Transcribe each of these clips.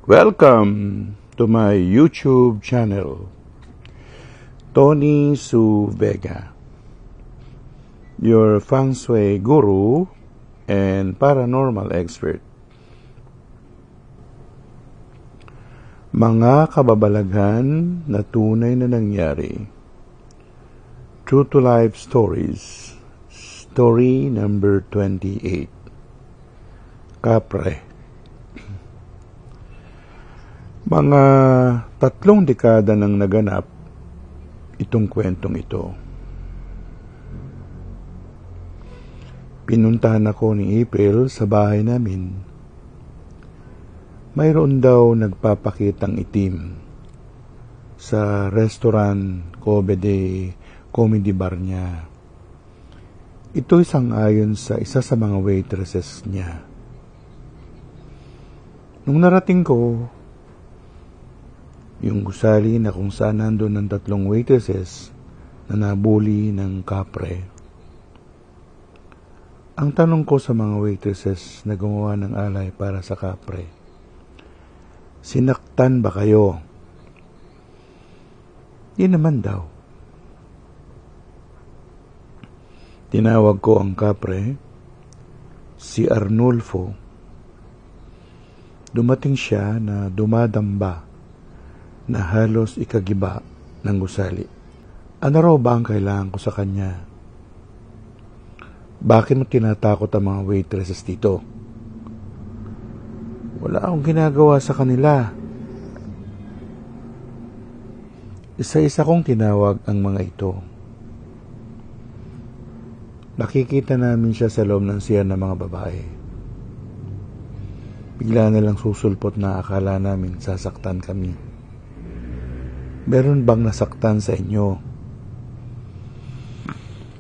Welcome to my YouTube channel, Tony Su Vega, your feng shui guru and paranormal expert. Mga kababalaghan na tunay na nangyari. True to life stories. Story number 28. Kapre. Mga 3 dekada nang naganap itong kwentong ito. Pinuntahan ako ni April sa bahay namin. Mayroon daw nagpapakitang itim sa restaurant comedy bar niya. Ito'y sang-ayon sa isa sa mga waitresses niya. Nung narating ko, yung gusali na kung saan nandun ng 3 waitresses na nabuli ng kapre. Ang tanong ko sa mga waitresses na gumawa ng alay para sa kapre, sinaktan ba kayo? Di naman daw. Tinawag ko ang kapre, si Arnulfo. Dumating siya na dumadamba na halos ikagiba ng gusali. Ano raw ba ang kailangan ko sa kanya? Bakit mo tinatakot ang mga waitresses dito? Wala akong ginagawa sa kanila. Isa-isa kong tinawag ang mga ito. Nakikita namin siya sa loob ng siya ng mga babae. Bigla na lang susulpot na akala namin sasaktan kami. Meron bang nasaktan sa inyo?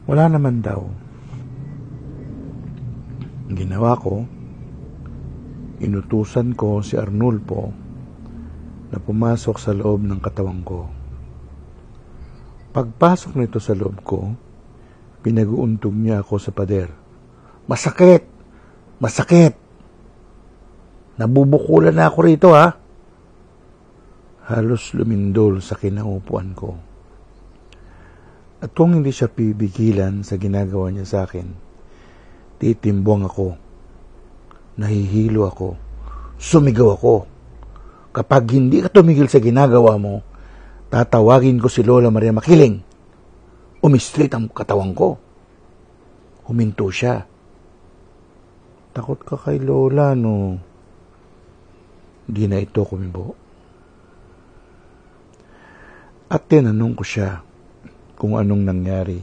Wala naman daw. Ang ginawa ko, inutusan ko si Arnulfo na pumasok sa loob ng katawan ko. Pagpasok nito sa loob ko, pinag-uuntog niya ako sa pader. Masakit! Masakit! Nabubukulan na ako rito, ha? Halos lumindol sa kinaupuan ko. At kung hindi siya pipigilan sa ginagawa niya sa akin, titimbong ako, nahihilo ako, sumigaw ako. Kapag hindi ka tumigil sa ginagawa mo, tatawagin ko si Lola Maria Makiling. Umistrit ang katawan ko. Huminto siya. Takot ka kay Lola, no? Di na ito kumibo. At tinanong ko siya kung anong nangyari.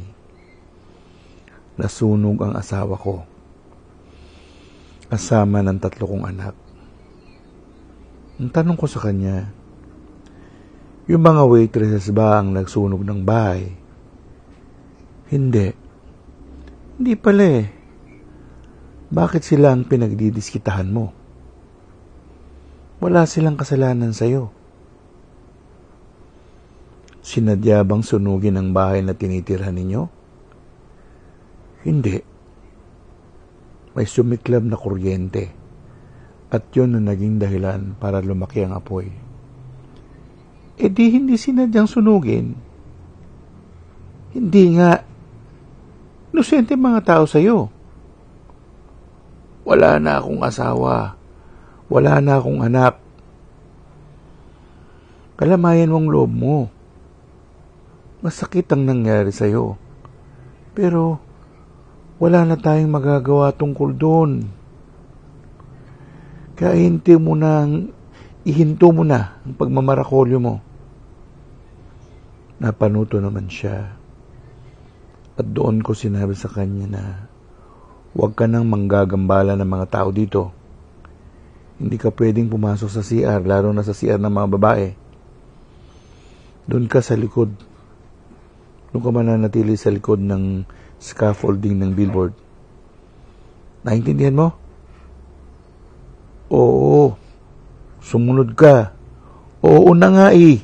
Nasunog ang asawa ko, kasama ng 3 kong anak. Ang tanong ko sa kanya, yung mga waitresses ba ang nagsunog ng bahay? Hindi. Hindi pala eh. Bakit sila ang pinagdidiskitahan mo? Wala silang kasalanan sa'yo. Sinadya bang sunugin ang bahay na tinitirhan ninyo? Hindi. May sumiklab na kuryente at yun ang naging dahilan para lumaki ang apoy. E di hindi sinadyang sunugin. Hindi nga. Inosente mga tao sa'yo. Wala na akong asawa. Wala na akong anak. Kalamayan mong loob mo. Masakit ang nangyari sa'yo. Pero, wala na tayong magagawa tungkol doon. Kaya ihinto mo na ang pagmamarakolyo mo. Napanuto naman siya. At doon ko sinabi sa kanya na, huwag ka nang manggagambala ng mga tao dito. Hindi ka pwedeng pumasok sa CR, lalo na sa CR ng mga babae. Doon ka sa likod. Doon ka mananatili sa likod ng scaffolding ng billboard. Naintindihan mo? Oo. Sumunod ka. Oo na nga eh.